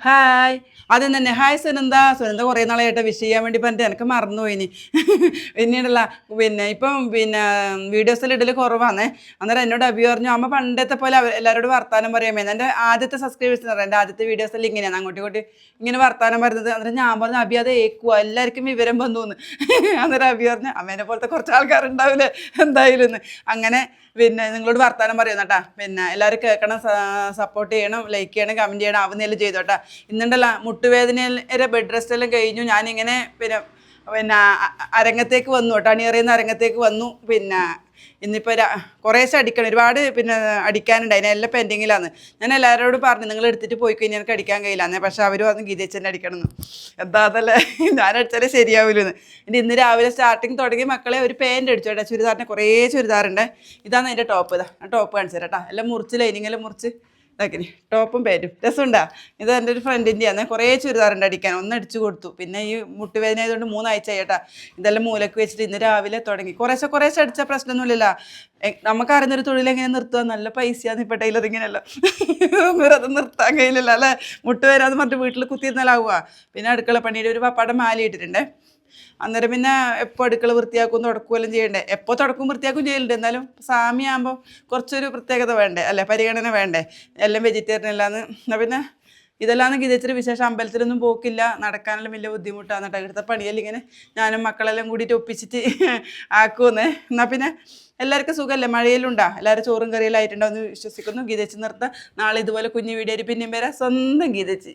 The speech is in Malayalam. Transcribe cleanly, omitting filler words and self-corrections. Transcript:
ഹായ്. ആദ്യം തന്നെ ഹായ് സുനന്ദ. സുനന്ദ കുറേ നാളായിട്ട് വിഷ് ചെയ്യാൻ വേണ്ടി പറഞ്ഞിട്ട് എനിക്ക് മറന്നുപോയിനി. പിന്നീടുള്ള ഇപ്പം വീഡിയോസിൽ ഇടൽ കുറവാന്നേ. അന്നേരം എന്നോട് അഭി പറഞ്ഞു അമ്മ പണ്ടത്തെ പോലെ എല്ലാവരോടും വർത്താനം പറയാമേ. എൻ്റെ ആദ്യത്തെ സബ്സ്ക്രൈബേഴ്സ് പറയാം, എൻ്റെ ആദ്യത്തെ വീഡിയോസിൽ ഇങ്ങനെയാണ് അങ്ങോട്ടും ഇങ്ങോട്ട് ഇങ്ങനെ വർത്താനം പറയുന്നത്. അന്നേരം ഞാൻ പറഞ്ഞു അഭി അത് ഏക്കുക എല്ലാവർക്കും വിവരം വന്നു. അന്നേരം അഭി പറഞ്ഞു അമ്മേനെ പോലത്തെ കുറച്ച് ആൾക്കാരുണ്ടാവില്ലേ എന്തായാലും എന്ന്. അങ്ങനെ നിങ്ങളോട് വർത്താനം പറയുന്നേട്ടാ. എല്ലാവരും കേൾക്കണം, സപ്പോർട്ട് ചെയ്യണം, ലൈക്ക് ചെയ്യണം, കമൻറ്റ് ചെയ്യണം, ആവുന്നതിൽ ചെയ്തോട്ടാ. ഇന്നുണ്ടല്ല മുട്ടുവേദനയുടെ ബെഡ് റെസ്റ്റ് എല്ലാം കഴിഞ്ഞു. ഞാനിങ്ങനെ അരങ്ങത്തേക്ക് വന്നു കേട്ടോ, അണിയറിയുന്ന അരങ്ങത്തേക്ക് വന്നു. ഇന്നിപ്പോൾ കുറേശ്ശെ അടിക്കണം, ഒരുപാട് അടിക്കാനുണ്ട്, അതിനെല്ലാം പെൻഡിങ്ങിലാണ്. ഞാൻ എല്ലാവരോടും പറഞ്ഞു നിങ്ങൾ എടുത്തിട്ട് പോയി കഴിഞ്ഞാൽ എനിക്ക് അടിക്കാൻ കഴിയില്ലാന്നേ. പക്ഷെ അവർ പറഞ്ഞു ഗീതച്ചെന്നെ അടിക്കണമെന്ന്. എന്താ അതല്ലേ ഞാൻ അടിച്ചാലേ ശരിയാവില്ലെന്ന്. ഇന്ന് രാവിലെ സ്റ്റാർട്ടിങ് തുടങ്ങി മക്കളെ ഒരു പാൻറ് അടിച്ചു കേട്ടോ. ചുരിദാറിന് കുറേ ചുരിദാറുണ്ട്. ഇതാണ് എൻ്റെ ടോപ്പ്. ടോപ്പ് കാണിച്ചു തരാം കേട്ടോ. എല്ലാം മുറിച്ച് ലൈനിങ്ങെല്ലാം മുറിച്ച് ഇതാക്കിനി ടോപ്പും പാൻറ്റും രസമുണ്ടാ. ഇത് എൻ്റെ ഒരു ഫ്രണ്ടിൻ്റെയാണ്. കുറേ ചുരിദാറുണ്ട് അടിക്കാൻ, ഒന്ന് അടിച്ചു കൊടുത്തു. പിന്നെ ഈ മുട്ടുവേദന ആയതുകൊണ്ട് 3 ആഴ്ച ആയിട്ടാ. ഇതെല്ലാം മൂലക്ക് വെച്ചിട്ട് ഇന്ന് രാവിലെ തുടങ്ങി. കുറേശ്ശെ അടിച്ചാൽ പ്രശ്നമൊന്നുമില്ലല്ലോ. നമുക്കറിയുന്നൊരു തൊഴിൽ എങ്ങനെ നിർത്തുക, നല്ല പൈസയാന്ന് ഇപ്പോൾ ടൈലർ ഇങ്ങനെയല്ല. അത് നിർത്താൻ കഴിയില്ലല്ലോ അല്ലേ. മുട്ടുവേദന പറഞ്ഞിട്ട് വീട്ടിൽ കുത്തിയിരുന്നാലാവുക. പിന്നെ അടുക്കള പണിയുടെ ഒരു പപ്പാടെ മാല ഇട്ടിട്ടുണ്ടേ. അന്നേരം എപ്പോൾ അടുക്കള വൃത്തിയാക്കും തുടക്കുകയെല്ലാം ചെയ്യണ്ടേ. എപ്പോൾ തുടക്കും വൃത്തിയാക്കും ചെയ്യലുണ്ട്. എന്നാലും സാമിയാകുമ്പോൾ കുറച്ചൊരു പ്രത്യേകത വേണ്ടേ അല്ലേ, പരിഗണന വേണ്ടേ. എല്ലാം വെജിറ്റേറിയൻ അല്ലാന്ന്. എന്നാൽ ഇതെല്ലാം ഗീതച്ചിട്ട് വിശേഷം അമ്പലത്തിലൊന്നും പോക്കില്ല, നടക്കാനെല്ലാം വലിയ ബുദ്ധിമുട്ടാണ് കേട്ടോ. ഇവിടുത്തെ പണിയെല്ലാം ഇങ്ങനെ ഞാനും മക്കളെല്ലാം കൂടിയിട്ട് ഒപ്പിച്ചിട്ട് ആക്കുമെന്നേ. എന്നാൽ എല്ലാവർക്കും സുഖമല്ലേ, മഴയിലുണ്ടാ, എല്ലാവരും ചോറും കറിയെല്ലാം ആയിട്ടുണ്ടാവും എന്ന് വിശ്വസിക്കുന്നു. ഗീതച്ച് നിർത്താം. നാളെ ഇതുപോലെ കുഞ്ഞു വീഡിയോ പിന്നെയും വരാം. സ്വന്തം ഗീതച്ച്.